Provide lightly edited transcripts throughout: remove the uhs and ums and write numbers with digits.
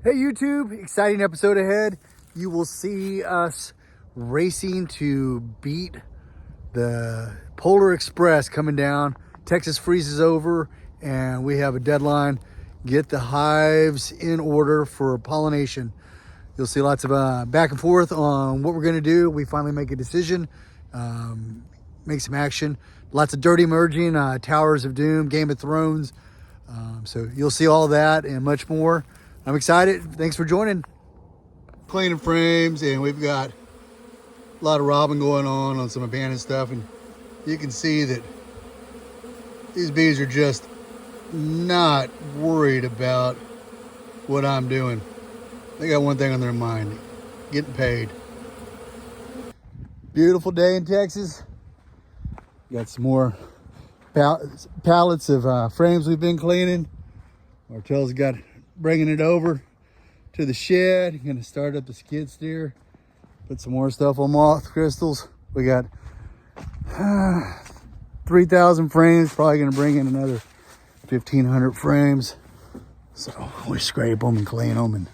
Hey YouTube, exciting episode ahead. You will see us racing to beat the Polar Express coming down. Texas freezes over and we have a deadline. Get the hives in order for pollination. You'll see lots of back and forth on what we're gonna do. We finally make a decision, make some action. Lots of dirty merging, Towers of Doom, Game of Thrones. So you'll see all that and much more. I'm excited. Thanks for joining. Cleaning frames, and we've got a lot of robbing going on some abandoned stuff, and you can see that these bees are just not worried about what I'm doing. They got one thing on their mind: getting paid. Beautiful day in Texas. Got some more pallets of frames we've been cleaning. Martell's got bringing it over to the shed. Gonna start up the skid steer, put some more stuff on moth crystals. We got 3,000 frames, probably gonna bring in another 1,500 frames. So we scrape them and clean them and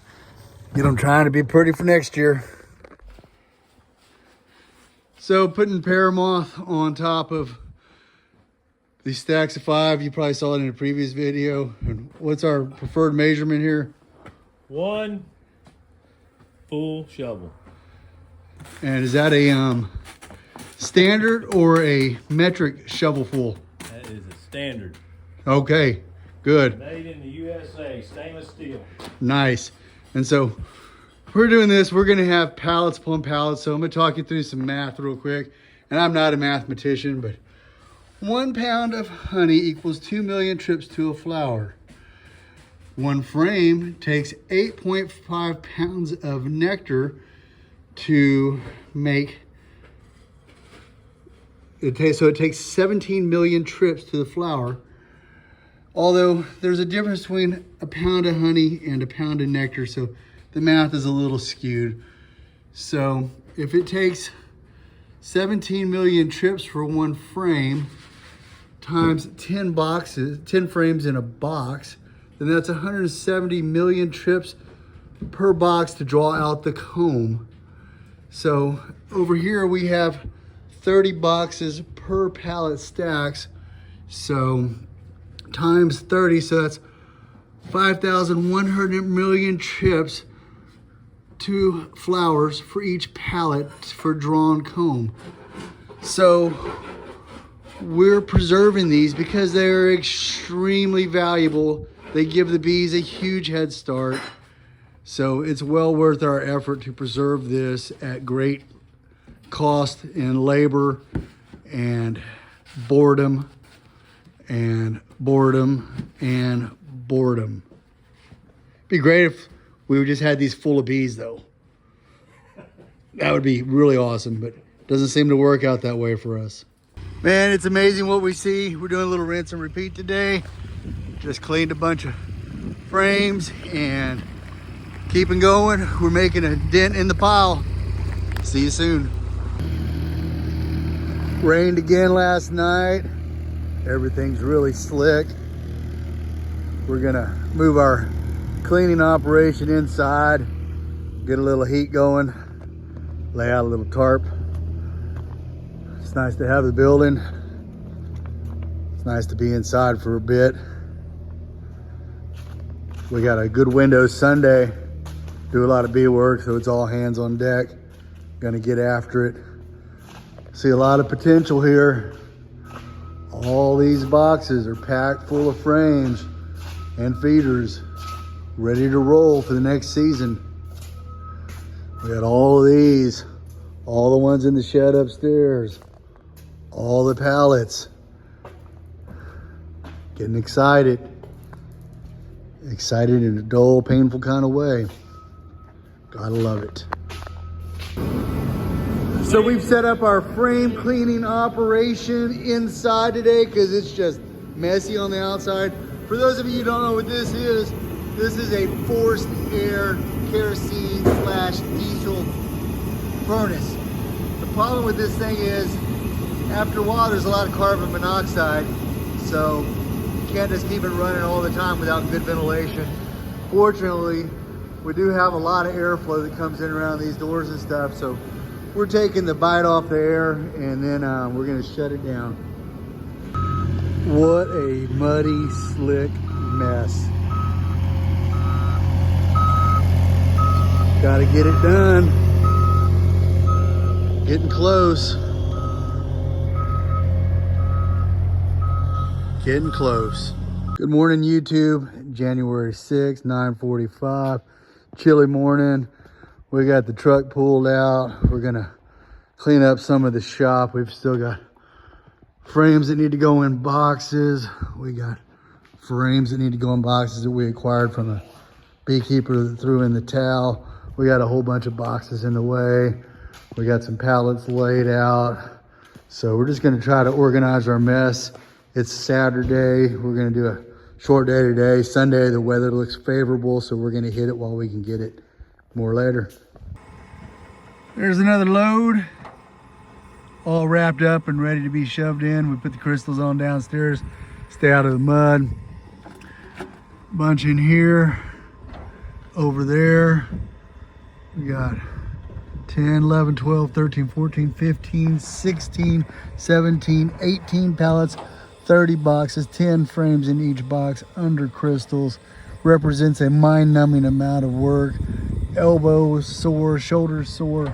get them trying to be pretty for next year. So putting paramoth on top of these stacks of 5, you probably saw it in a previous video. And what's our preferred measurement here? 1 full shovel. And is that a standard or a metric shovel full? That is a standard. Okay, good. Made in the USA, stainless steel. Nice. And so we're doing this. We're gonna have pallets upon pallets. So I'm gonna talk you through some math real quick. And I'm not a mathematician, but 1 pound of honey equals 2 million trips to a flower. 1 frame takes 8.5 pounds of nectar to make. So it takes 17 million trips to the flower. Although there's a difference between a pound of honey and a pound of nectar, so the math is a little skewed. So if it takes 17 million trips for 1 frame, times 10 frames in a box, then that's 170 million trips per box to draw out the comb. So over here we have 30 boxes per pallet stacks. So times 30, so that's 5,100 million trips to flowers for each pallet for drawn comb. So we're preserving these because they're extremely valuable. They give the bees a huge head start. So it's well worth our effort to preserve this at great cost and labor and boredom and boredom and boredom. It'd be great if we just had these full of bees though. That would be really awesome, but it doesn't seem to work out that way for us. Man, it's amazing what we see. We're doing a little rinse and repeat today. Just cleaned a bunch of frames and keeping going. We're making a dent in the pile. See you soon. Rained again last night. Everything's really slick. We're gonna move our cleaning operation inside, get a little heat going, lay out a little tarp. It's nice to have the building. It's nice to be inside for a bit. We got a good window Sunday. Do a lot of bee work, so it's all hands on deck. Gonna get after it. See a lot of potential here. All these boxes are packed full of frames and feeders, ready to roll for the next season. We got all of these, all the ones in the shed upstairs, all the pallets. Getting excited. Excited in a dull, painful kind of way. Gotta love it. So we've set up our frame cleaning operation inside today because it's just messy on the outside. For those of you who don't know what this is a forced air kerosene / diesel furnace. The problem with this thing is after a while there's a lot of carbon monoxide, so you can't just keep it running all the time without good ventilation. Fortunately, we do have a lot of airflow that comes in around these doors and stuff. So we're taking the bite off the air, and then we're gonna shut it down. What a muddy, slick mess. Gotta get it done. Getting close. Getting close. Good morning, YouTube. January 6th, 9:45. Chilly morning. We got the truck pulled out. We're gonna clean up some of the shop. We've still got frames that need to go in boxes. We got frames that need to go in boxes that we acquired from a beekeeper that threw in the towel. We got a whole bunch of boxes in the way. We got some pallets laid out. So we're just gonna try to organize our mess. It's Saturday. We're gonna do a short day today. Sunday, the weather looks favorable, so we're gonna hit it while we can get it. More later. There's another load. All wrapped up and ready to be shoved in. We put the crystals on downstairs. Stay out of the mud. Bunch in here. Over there. We got 10, 11, 12, 13, 14, 15, 16, 17, 18 pallets, 30 boxes, 10 frames in each box under crystals. Represents a mind-numbing amount of work. Elbows sore, shoulders sore.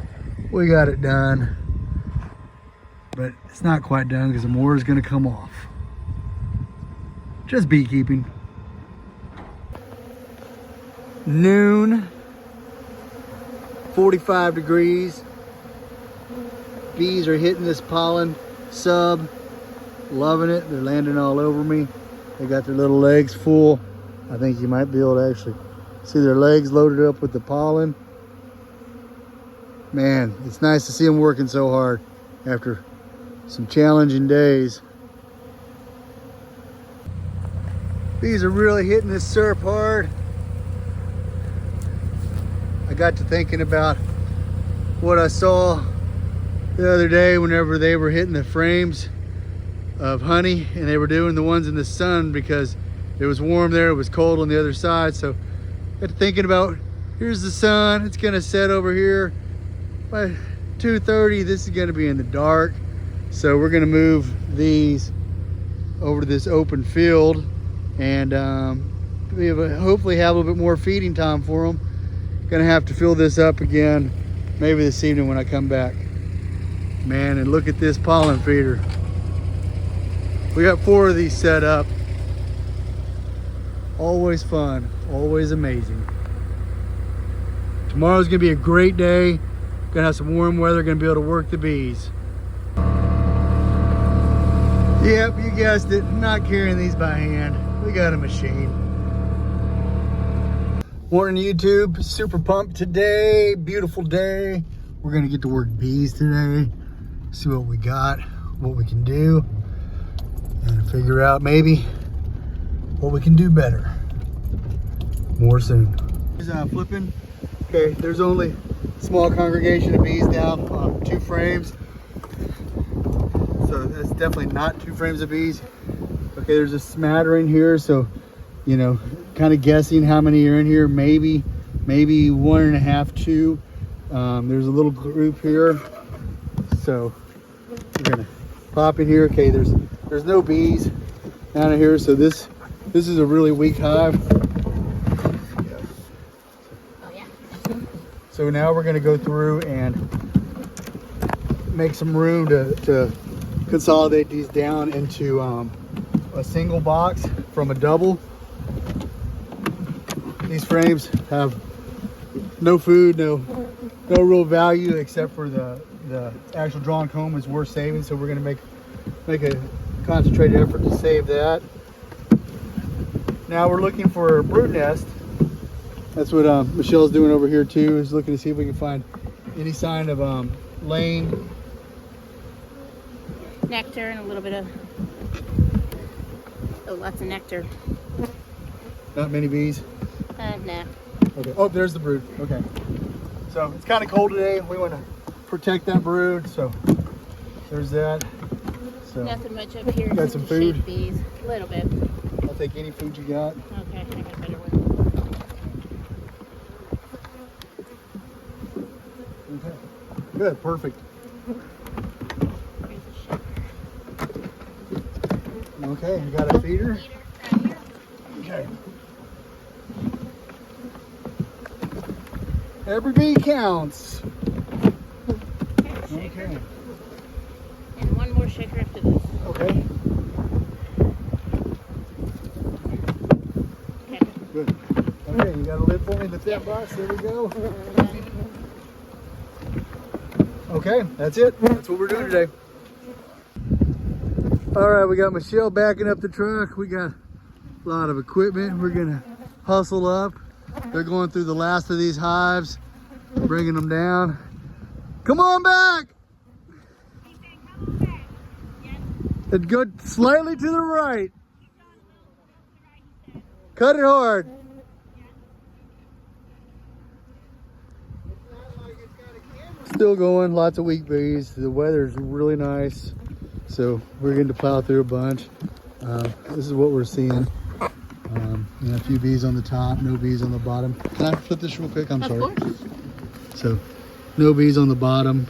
We got it done. But it's not quite done because the more is going to come off. Just beekeeping. Noon. 45 degrees. Bees are hitting this pollen sub. Loving it. They're landing all over me. They got their little legs full. I think you might be able to actually see their legs loaded up with the pollen. Man, it's nice to see them working so hard after some challenging days. Bees are really hitting this syrup hard. I got to thinking about what I saw the other day whenever they were hitting the frames of honey, and they were doing the ones in the sun because it was warm there, it was cold on the other side. So I got to thinking about, here's the sun, it's gonna set over here. By 2:30, this is gonna be in the dark. So we're gonna move these over to this open field, and hopefully have a little bit more feeding time for them. Gonna have to fill this up again, maybe this evening when I come back. Man, and look at this pollen feeder. We got 4 of these set up. Always fun, always amazing. Tomorrow's gonna be a great day. Gonna have some warm weather, gonna be able to work the bees. Yep, you guessed it, not carrying these by hand. We got a machine. Morning, YouTube. Super pumped today. Beautiful day. We're gonna get to work bees today. See what we got, what we can do, and figure out maybe what we can do better. More soon. Flipping. Okay, there's only a small congregation of bees down on 2 frames. So that's definitely not 2 frames of bees. Okay, there's a smattering here, so you know, kind of guessing how many are in here. Maybe 1.5, 2. There's a little group here, so we're gonna pop in here. Okay, there's no bees down in here, so this is a really weak hive. Oh yeah. So now we're gonna go through and make some room to consolidate these down into a single box from a double. These frames have no food, no real value except for the actual drawn comb is worth saving. So we're gonna make a concentrated effort to save that. Now we're looking for a brood nest. That's what Michelle's doing over here too, is looking to see if we can find any sign of laying. Nectar and a little bit of, lots of nectar. Not many bees. Nah. Okay. Oh, there's the brood. Okay. So it's kind of cold today. We want to protect that brood. So there's that. So Nothing much up here. Got some food? Shade bees. A little bit. I'll take any food you got. Okay, I got a better one. Good, perfect. Here's a shaker. Okay, you got a feeder? Feeder right here. Okay. Every bee counts. Here's a shaker. Okay. And one more shaker after this. Okay. Okay. Good. Okay, you got a lid for me? Lift that box. There we go. Okay, that's it. That's what we're doing today. All right, we got Michelle backing up the truck. We got a lot of equipment. We're gonna hustle up. They're going through the last of these hives, bringing them down. Come on back. And go slightly to the right. Cut it hard. Still going, lots of weak bees. The weather's really nice, so we're going to plow through a bunch. This is what we're seeing. You know, a few bees on the top, no bees on the bottom. Can I flip this real quick? I'm sorry. Of course. So, no bees on the bottom.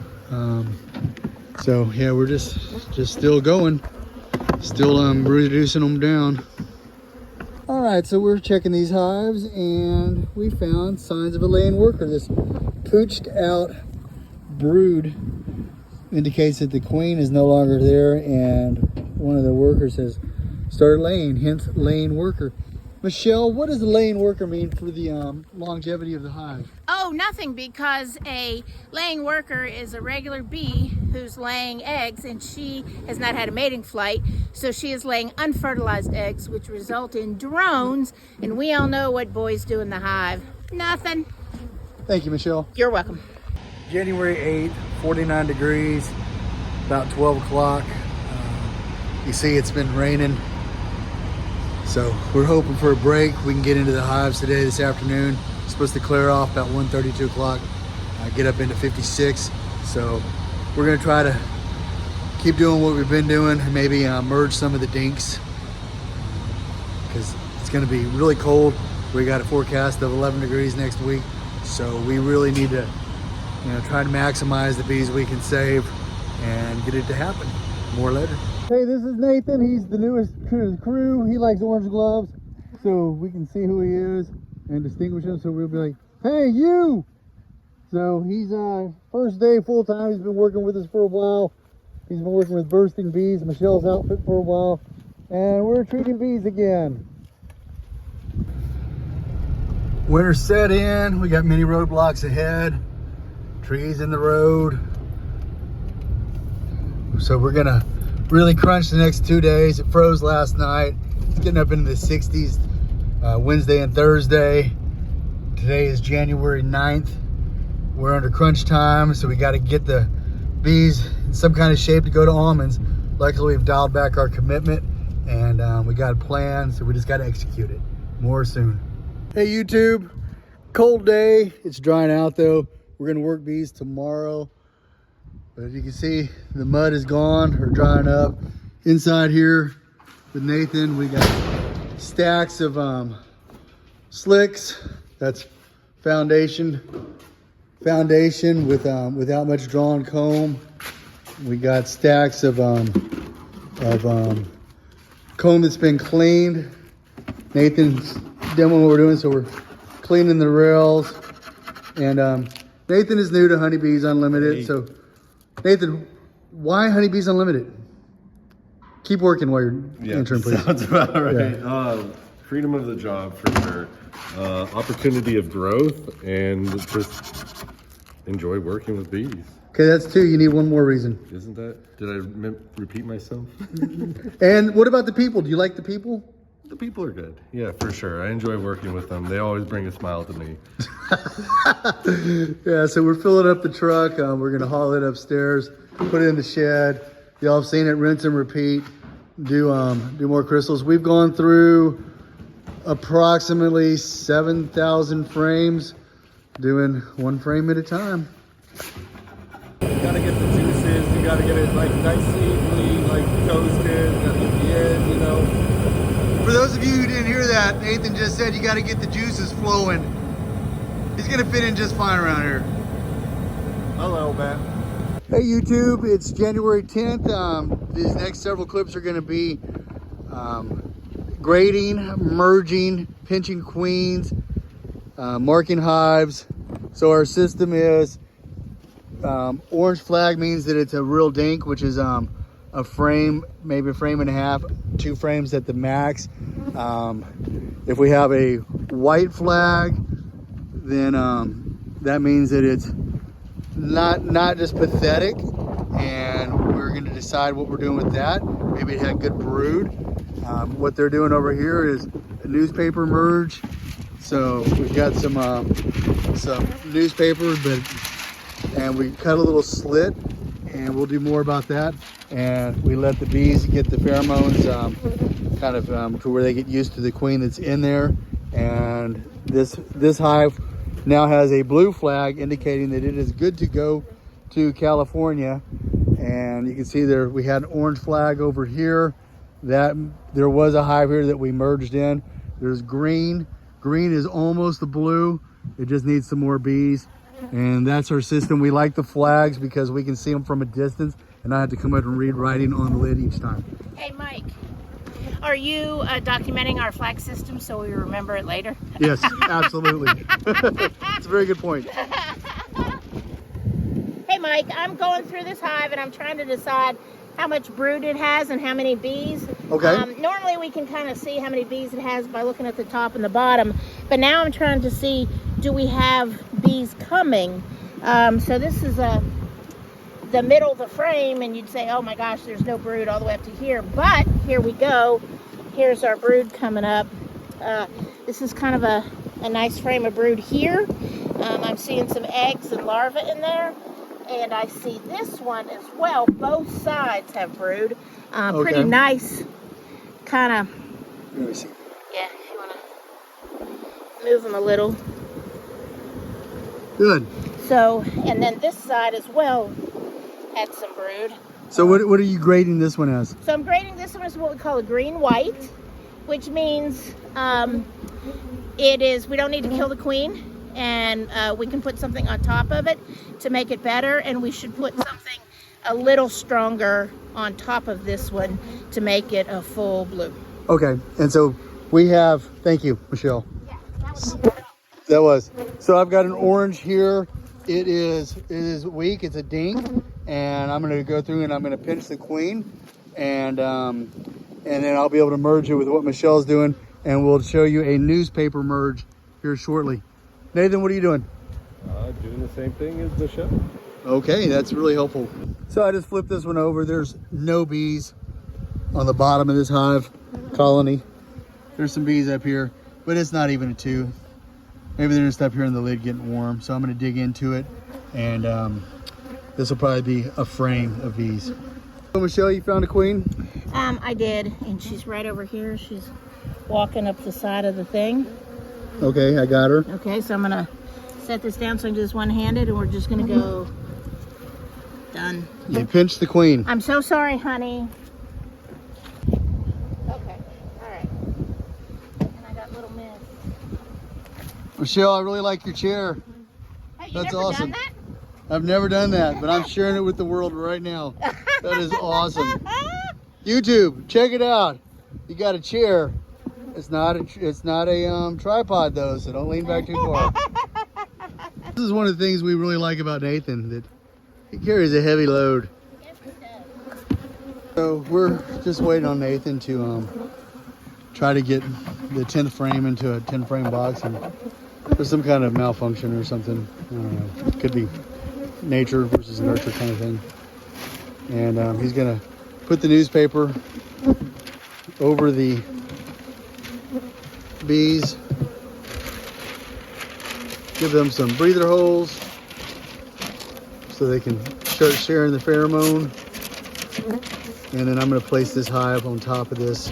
So yeah, we're just still going, still reducing them down. All right, so we're checking these hives, and we found signs of a laying worker. This pooched out brood indicates that the queen is no longer there, and one of the workers has started laying, hence laying worker. Michelle, what does the laying worker mean for the longevity of the hive? Oh, nothing, because a laying worker is a regular bee who's laying eggs, and she has not had a mating flight, so she is laying unfertilized eggs, which result in drones, and we all know what boys do in the hive. Nothing. Thank you, Michelle. You're welcome. January 8th, 49 degrees, about 12 o'clock. You see it's been raining, so we're hoping for a break. We can get into the hives today, this afternoon. It's supposed to clear off about 1:30, 2 o'clock, get up into 56. So we're gonna try to keep doing what we've been doing and maybe merge some of the dinks, because it's gonna be really cold. We got a forecast of 11 degrees next week, so we really need to, you know, try to maximize the bees we can save and get it to happen. More later. Hey, this is Nathan. He's the newest to the crew. He likes orange gloves, so we can see who he is and distinguish him. So we'll be like, hey, you! So he's first day full time. He's been working with us for a while. He's been working with bursting bees, Michelle's outfit, for a while, and we're treating bees again. Winter set in. We got many roadblocks ahead, trees in the road. So we're gonna really crunch the next 2 days. It froze last night. It's getting up into the 60s Wednesday and Thursday. Today is January 9th. We're under crunch time, so we got to get the bees in some kind of shape to go to almonds. Luckily, we've dialed back our commitment, and we got a plan, so we just got to execute it. More soon. Hey YouTube, cold day. It's drying out though. We're gonna work bees tomorrow. But as you can see, the mud is gone or drying up. Inside here with Nathan, we got stacks of slicks. That's foundation without much drawn comb. We got stacks of comb that's been cleaned. Nathan's demoing what we're doing, so we're cleaning the rails. And Nathan is new to Honeybees Unlimited, so Nathan, why Honeybees Unlimited? Keep working while you're answering, please. Sounds about right. Yeah. Freedom of the job for sure. Opportunity of growth, and just enjoy working with bees. Okay, that's two. You need one more reason. Isn't that? Did I repeat myself? And what about the people? Do you like the people? The people are good. Yeah, for sure. I enjoy working with them. They always bring a smile to me. Yeah, so we're filling up the truck. We're gonna haul it upstairs, put it in the shed. Y'all have seen it, rinse and repeat. Do more crystals. We've gone through approximately 7,000 frames, doing one frame at a time. You gotta get the juices, you gotta get it like nicely, like toasted, at the end, you know. For those of you who didn't hear that, Nathan just said you gotta get the juices flowing. He's gonna fit in just fine around here. A little bit. Hey YouTube, it's January 10th. These next several clips are going to be grading, merging, pinching queens, marking hives. So our system is orange flag means that it's a real dink, which is a frame, maybe a frame and a half, 2 frames at the max. If we have a white flag, then that means that it's not just pathetic, and we're going to decide what we're doing with that. Maybe it had good brood. What they're doing over here is a newspaper merge. So we've got some newspaper, and we cut a little slit, and we'll do more about that. And we let the bees get the pheromones kind of to where they get used to the queen that's in there. And this hive now has a blue flag indicating that it is good to go to California. And you can see there we had an orange flag over here, that there was a hive here that we merged in. There's green is almost the blue, it just needs some more bees. And that's our system. We like the flags because we can see them from a distance and not have to come out and read writing on the lid each time. Hey Mike, are you documenting our flag system so we remember it later? Yes, absolutely. It's a very good point. Hey Mike, I'm going through this hive and I'm trying to decide how much brood it has and how many bees. Okay. Normally we can kind of see how many bees it has by looking at the top and the bottom, but now I'm trying to see, do we have bees coming? So this is the middle of the frame, and you'd say, oh my gosh, there's no brood all the way up to here, but here we go. Here's our brood coming up. This is kind of a nice frame of brood here. I'm seeing some eggs and larvae in there, and I see this one as well. Both sides have brood. Pretty nice, kind of. Let me see. Yeah, if you want to move them a little. Good. So, and then this side as well had some brood. So what are you grading this one as? So I'm grading this one as what we call a green-white, which means we don't need to kill the queen, and we can put something on top of it to make it better, and we should put something a little stronger on top of this one to make it a full blue. Okay, and so we have, thank you, Michelle. Yeah, that was a That was. So I've got an orange here. It is weak, it's a dink, and I'm gonna go through and I'm gonna pinch the queen, and then I'll be able to merge it with what Michelle's doing, and we'll show you a newspaper merge here shortly. Nathan, what are you doing? Doing the same thing as Michelle. Okay, that's really helpful. So I just flipped this one over. There's no bees on the bottom of this hive colony. There's some bees up here, but it's not even a 2. Maybe they're just up here in the lid getting warm. So I'm gonna dig into it, and this will probably be a frame of bees. So Michelle, you found a queen? I did, and she's right over here. She's walking up the side of the thing. Okay, I got her. Okay, so I'm gonna set this down so I can do this one-handed, and we're just gonna go. Done. You pinched the queen. I'm so sorry, honey. Okay, all right. And I got little miss. Michelle, I really like your chair. Hey, you That's never awesome. done that? I've never done that, but I'm sharing it with the world right now. That is awesome. YouTube, check it out. You got a chair. It's not a tripod though, so don't lean back too far. This is one of the things we really like about Nathan, that he carries a heavy load. Yes, it does. So we're just waiting on Nathan to try to get the 10th frame into a 10 frame box, and there's some kind of malfunction or something. I don't know. It could be nature versus nurture kind of thing. And he's gonna put the newspaper over the bees, give them some breather holes so they can start sharing the pheromone. And then I'm going to place this hive on top of this.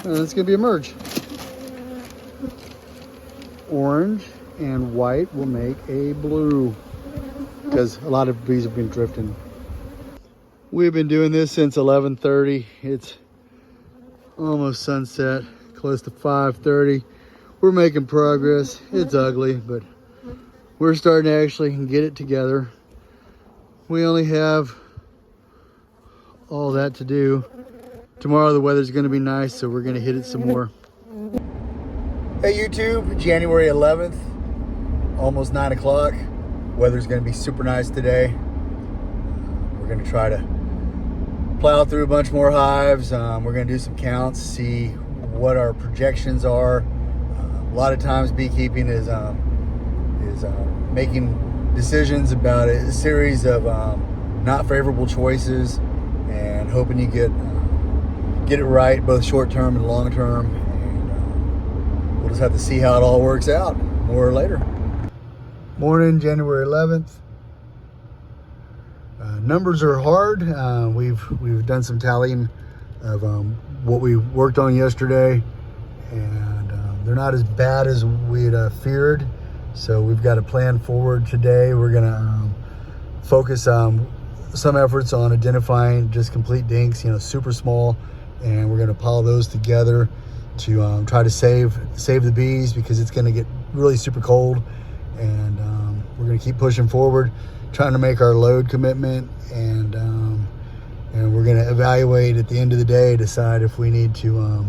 And it's going to be a merge. Orange and white will make a blue, because a lot of bees have been drifting. We've been doing this since 11:30. It's almost sunset, close to 5:30. We're making progress. It's ugly, but we're starting to actually get it together. we only have all that to do. Tomorrow the weather's gonna be nice, so we're gonna hit it some more. Hey YouTube, January 11th, almost 9 o'clock. Weather's gonna be super nice today. We're gonna try to plow through a bunch more hives. We're gonna do some counts, see what our projections are. A lot of times beekeeping is making decisions about a series of not favorable choices and hoping you get it right, both short term and long term. And we'll just have to see how it all works out more later. Morning, January 11th. Numbers are hard. We've done some tallying of what we worked on yesterday, and they're not as bad as we'd feared. So we've got a plan forward today. We're gonna focus some efforts on identifying just complete dinks, super small, and we're gonna pile those together to try to save the bees, because it's gonna get really super cold. And we're gonna keep pushing forward, trying to make our load commitment, and we're gonna evaluate at the end of the day, decide if we need to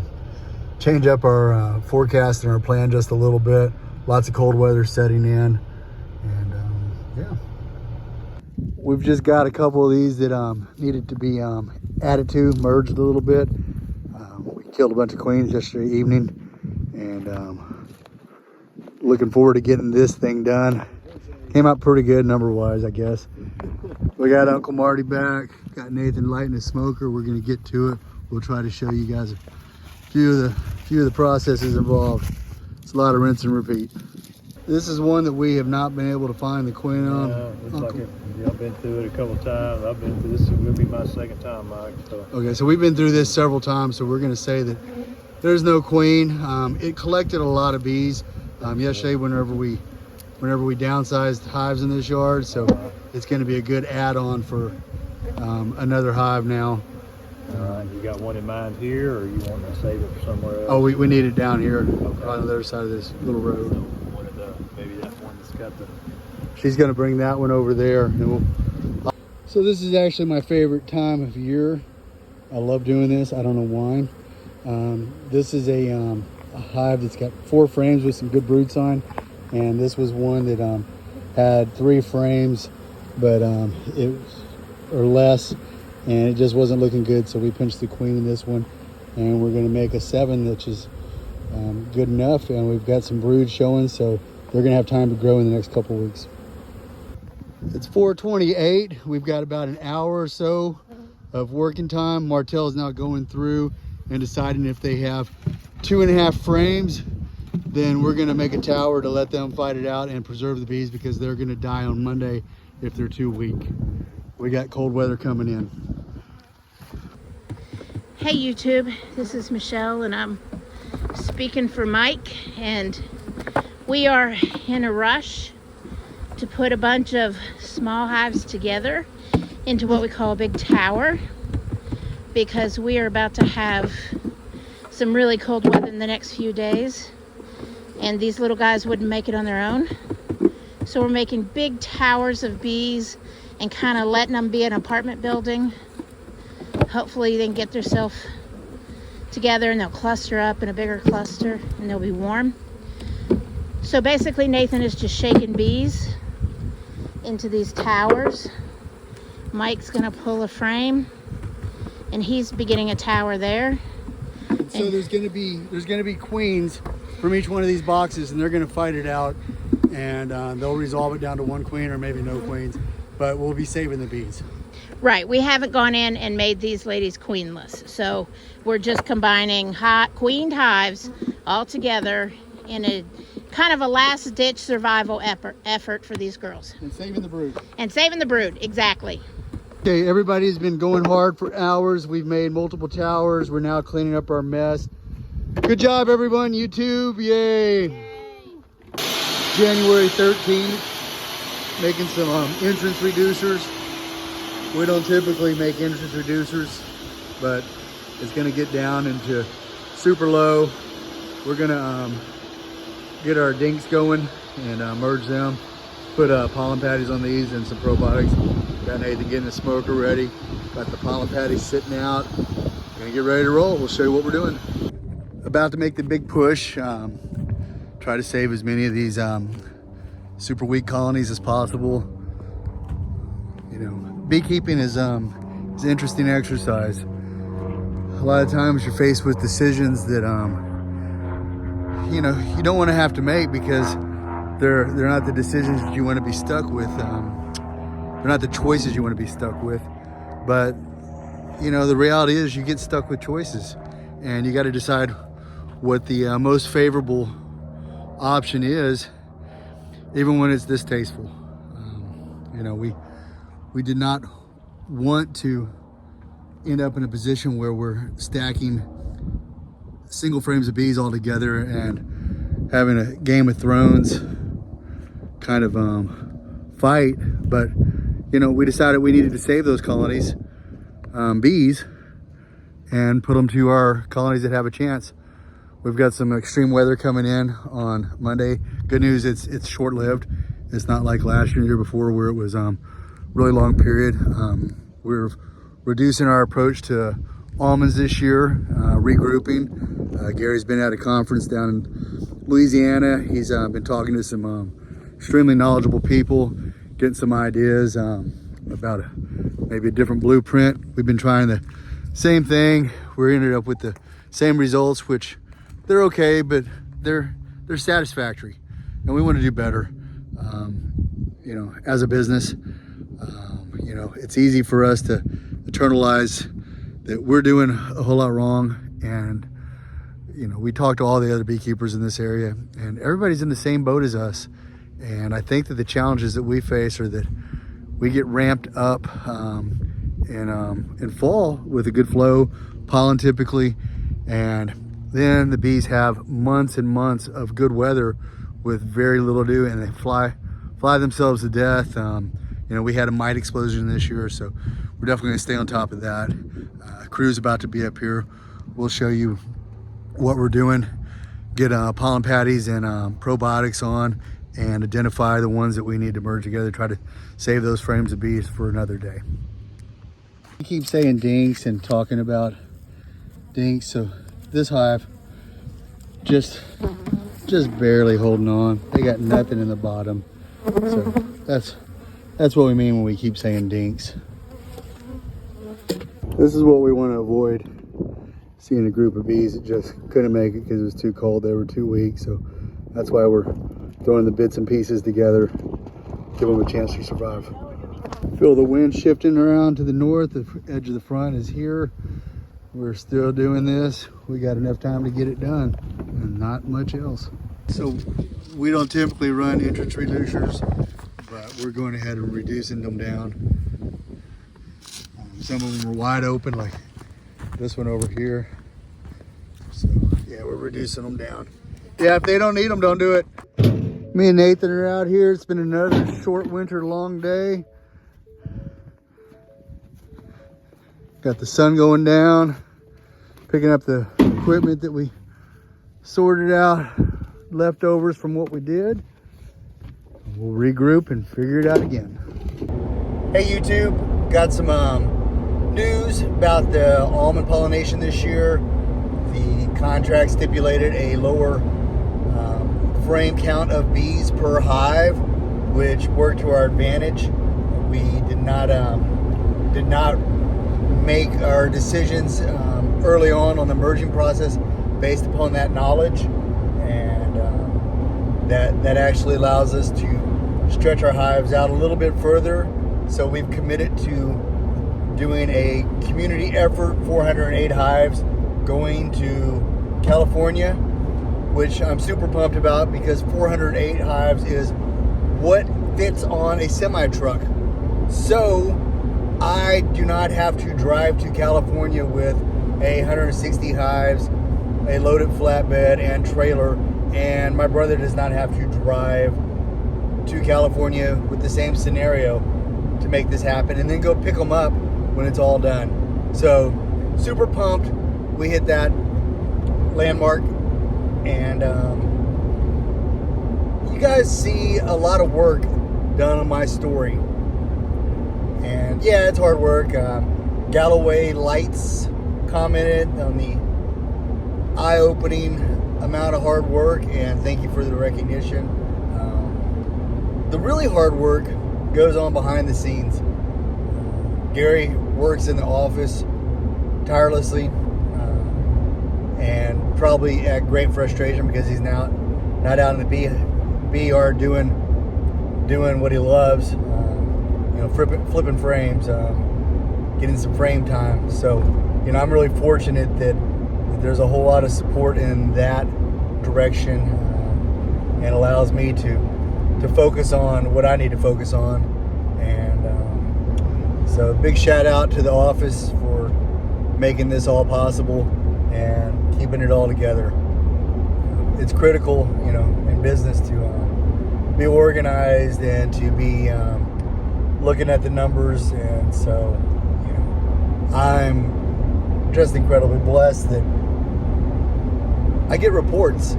change up our forecast and our plan just a little bit. Lots of cold weather setting in, and yeah. We've just got a couple of these that needed to be added to, merged a little bit. We killed a bunch of queens yesterday evening, and looking forward to getting this thing done. Came out pretty good number-wise, I guess. We got Uncle Marty back, got Nathan lighting his smoker. We're gonna get to it. We'll try to show you guys a few of the processes involved. It's a lot of rinse and repeat. This is one that we have not been able to find the queen on. Looks like I've been through it a couple of times. I've been through this. Is going to be my second time, Mike. So. Okay, so we've been through this several times, so we're going to say that there's no queen. It collected a lot of bees yesterday whenever we downsized hives in this yard, so it's going to be a good add-on for another hive now. You got one in mind here, or you want to save it for somewhere else? Oh, we need it down here, okay, on the other side of this little road. Maybe that one that's got the... She's going to bring that one over there. And so this is actually my favorite time of year. I love doing this. I don't know why. This is a hive that's got 4 frames with some good broods on, and this was one that had 3 frames, but it or less, and it just wasn't looking good. So we pinched the queen in this one, and we're going to make a 7, which is good enough, and we've got some brood showing, so they're going to have time to grow in the next couple weeks. It's 4:28. We've got about an hour or so of working time. Martell's now going through and deciding if they have 2.5 frames, then we're going to make a tower to let them fight it out and preserve the bees, because they're going to die on Monday if they're too weak. We got cold weather coming in. Hey YouTube, this is Michelle, and I'm speaking for Mike, and we are in a rush to put a bunch of small hives together into what we call a big tower, because we are about to have some really cold weather in the next few days, and these little guys wouldn't make it on their own. So we're making big towers of bees and kind of letting them be an apartment building. Hopefully they can get themselves together and they'll cluster up in a bigger cluster and they'll be warm. So basically Nathan is just shaking bees into these towers. Mike's gonna pull a frame and he's beginning a tower there. So there's gonna be queens from each one of these boxes, and they're gonna fight it out, and they'll resolve it down to 1 queen or maybe no queens, but we'll be saving the bees. Right, we haven't gone in and made these ladies queenless, so we're just combining queened hives all together in a kind of a last-ditch survival effort for these girls. And saving the brood. And saving the brood, exactly. Okay, everybody's been going hard for hours. We've made multiple towers. We're now cleaning up our mess. Good job, everyone. YouTube, yay! January 13th, making some entrance reducers. We don't typically make entrance reducers, but it's gonna get down into super low. We're gonna get our dinks going and merge them, put pollen patties on these and some probiotics. Got Nathan getting the smoker ready. Got the pollen patties sitting out. Gonna get ready to roll. We'll show you what we're doing. About to make the big push. Try to save as many of these super weak colonies as possible. You know, beekeeping is an interesting exercise. A lot of times you're faced with decisions that you know, you don't want to have to make because they're not the decisions that you want to be stuck with. They're not the choices you want to be stuck with. But you know, the reality is you get stuck with choices, and you got to decide what the most favorable option is, even when it's distasteful. You know, we did not want to end up in a position where we're stacking single frames of bees all together and having a Game of Thrones kind of fight. But you know, we decided we needed to save those colonies, bees, and put them to our colonies that have a chance. We've got some extreme weather coming in on Monday. Good news, it's short-lived. It's not like last year and the year before where it was really long period. We're reducing our approach to almonds this year, regrouping. Gary's been at a conference down in Louisiana. He's been talking to some extremely knowledgeable people, getting some ideas about maybe a different blueprint. We've been trying the same thing. We ended up with the same results, which they're okay, but they're satisfactory, and we want to do better. You know, as a business, you know, it's easy for us to internalize that we're doing a whole lot wrong. And you know, we talk to all the other beekeepers in this area, and everybody's in the same boat as us. And I think that the challenges that we face are that we get ramped up in fall with a good flow, pollen typically, and then the bees have months and months of good weather with very little dew, and they fly themselves to death. You know, we had a mite explosion this year, so we're definitely gonna stay on top of that. Crew's about to be up here. We'll show you what we're doing, get pollen patties and probiotics on, and identify the ones that we need to merge together, try to save those frames of bees for another day. We keep saying dinks and talking about dinks, so this hive just barely holding on. They got nothing in the bottom. So that's what we mean when we keep saying dinks. This is what we want to avoid, seeing a group of bees that just couldn't make it because it was too cold. They were too weak, so that's why we're throwing the bits and pieces together, give them a chance to survive. Feel the wind shifting around to the north. The edge of the front is here. We're still doing this. We got enough time to get it done and not much else. So we don't typically run entrance reducers, but we're going ahead and reducing them down. Some of them are wide open, like this one over here. So yeah, we're reducing them down. Yeah, if they don't need them, don't do it. Me and Nathan are out here. It's been another short winter long day. Got the sun going down, picking up the equipment that we sorted out, leftovers from what we did. We'll regroup and figure it out again. Hey YouTube, got some news about the almond pollination this year. The contract stipulated a lower frame count of bees per hive, which worked to our advantage. We did not make our decisions early on the merging process based upon that knowledge, and that actually allows us to stretch our hives out a little bit further. So we've committed to doing a community effort, 408 hives going to California, which I'm super pumped about because 408 hives is what fits on a semi-truck. So I do not have to drive to California with 160 hives, a loaded flatbed and trailer, and my brother does not have to drive to California with the same scenario to make this happen and then go pick them up when it's all done. So super pumped. We hit that landmark, and you guys see a lot of work done on my story. And yeah, it's hard work. Galloway Lights commented on the eye-opening amount of hard work, and thank you for the recognition. The really hard work goes on behind the scenes. Gary works in the office tirelessly, and probably at great frustration because he's now not out in the bee yard doing what he loves, flipping frames, getting some frame time. So, I'm really fortunate that there's a whole lot of support in that direction, and allows me to focus on what I need to focus on. And so big shout out to the office for making this all possible and keeping it all together. It's critical, in business to be organized and to be looking at the numbers. And so, I'm just incredibly blessed that I get reports,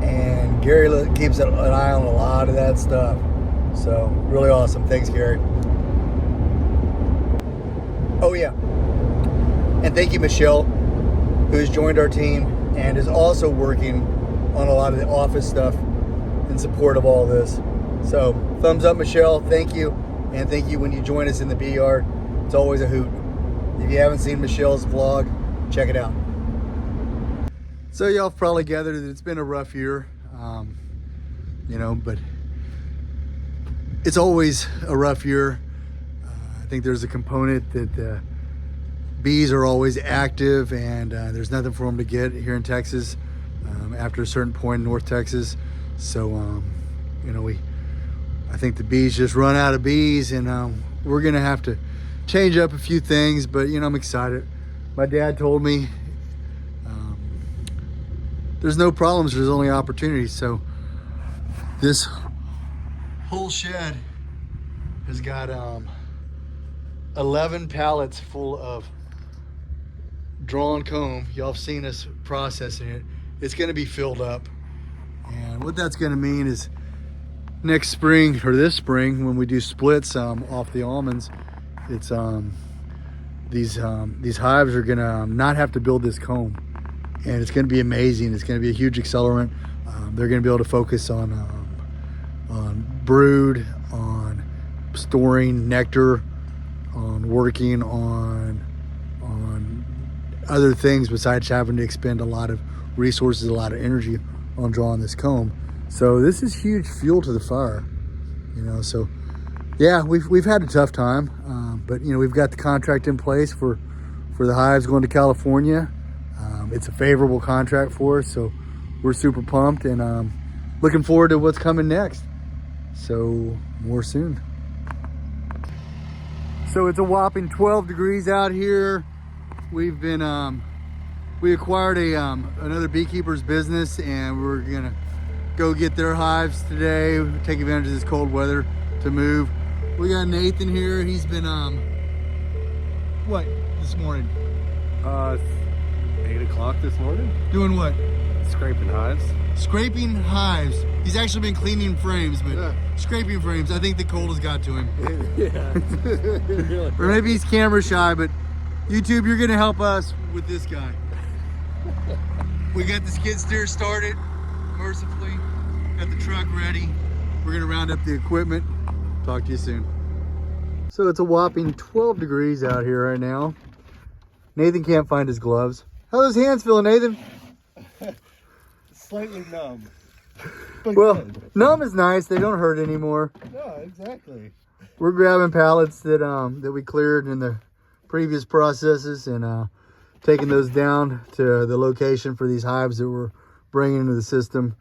and Gary keeps an eye on a lot of that stuff. So really awesome. Thanks, Gary. Oh yeah, and thank you, Michelle, who has joined our team and is also working on a lot of the office stuff in support of all this. So thumbs up, Michelle. Thank you, and thank you when you join us in the bee yard. It's always a hoot. If you haven't seen Michelle's vlog, check it out. So y'all probably gathered that it's been a rough year, but it's always a rough year. I think there's a component that bees are always active, and there's nothing for them to get here in Texas after a certain point in North Texas. So, I think the bees just run out of bees, and we're gonna have to change up a few things, but I'm excited. My dad told me there's no problems, there's only opportunities. So this whole shed has got 11 pallets full of drawn comb. Y'all have seen us processing it. It's going to be filled up, and what that's going to mean is next spring, or this spring, when we do splits off the almonds, it's these hives are gonna not have to build this comb, and it's gonna be amazing. It's gonna be a huge accelerant. They're gonna be able to focus on brood, on storing nectar, on working on other things besides having to expend a lot of resources, a lot of energy on drawing this comb. So this is huge fuel to the fire, so yeah, we've had a tough time, but we've got the contract in place for the hives going to California. It's a favorable contract for us, so we're super pumped, and looking forward to what's coming next. So more soon. So it's a whopping 12 degrees out here. We've been we acquired another Beekeepers business, and we're gonna go get their hives today. Take advantage of this cold weather to move. We got Nathan here. He's been what this morning? 8 o'clock this morning. Doing what? Scraping hives. Scraping hives. He's actually been cleaning frames, but scraping frames. I think the cold has got to him. Yeah. Or maybe he's camera shy, but YouTube, you're gonna help us with this guy. We got the skid steer started, mercifully. Got the truck ready. We're gonna round up the equipment. Talk to you soon. So it's a whopping 12 degrees out here right now. Nathan can't find his gloves. How those hands feeling, Nathan? Slightly numb. But Well, good. numb is nice. They don't hurt anymore. No, exactly. We're grabbing pallets that we cleared in the previous processes, and taking those down to the location for these hives that we're bringing into the system.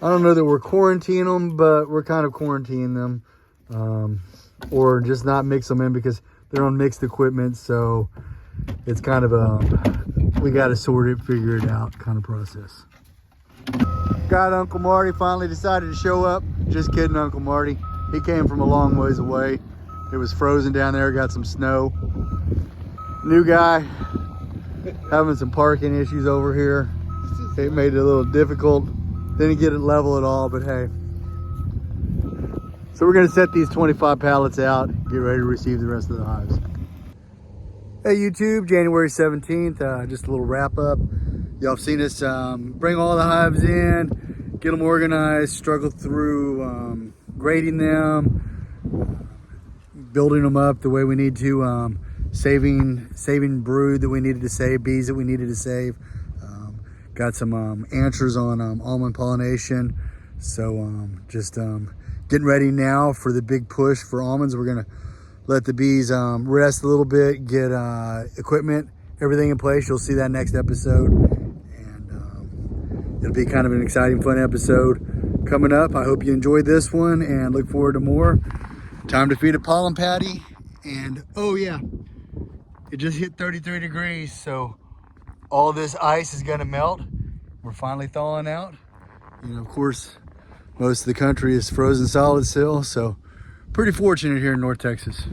I don't know that we're quarantining them, but we're kind of quarantining them, or just not mix them in because they're on mixed equipment. So it's kind of we got to sort it, figure it out kind of process. Got Uncle Marty finally decided to show up. Just kidding, Uncle Marty. He came from a long ways away. It was frozen down there, got some snow. New guy, having some parking issues over here. It made it a little difficult. Didn't get it level at all, but hey. So we're gonna set these 25 pallets out, get ready to receive the rest of the hives. Hey YouTube, January 17th, just a little wrap up. Y'all have seen us bring all the hives in, get them organized, struggle through grading them, building them up the way we need to, saving brood that we needed to save, bees that we needed to save. Got some answers on almond pollination. So just getting ready now for the big push for almonds. We're gonna let the bees rest a little bit, get equipment, everything in place. You'll see that next episode. And it'll be kind of an exciting, fun episode coming up. I hope you enjoyed this one and look forward to more. Time to feed a pollen patty. And oh yeah, it just hit 33 degrees. So all this ice is gonna melt. We're finally thawing out. You know, of course, most of the country is frozen solid still. So pretty fortunate here in North Texas.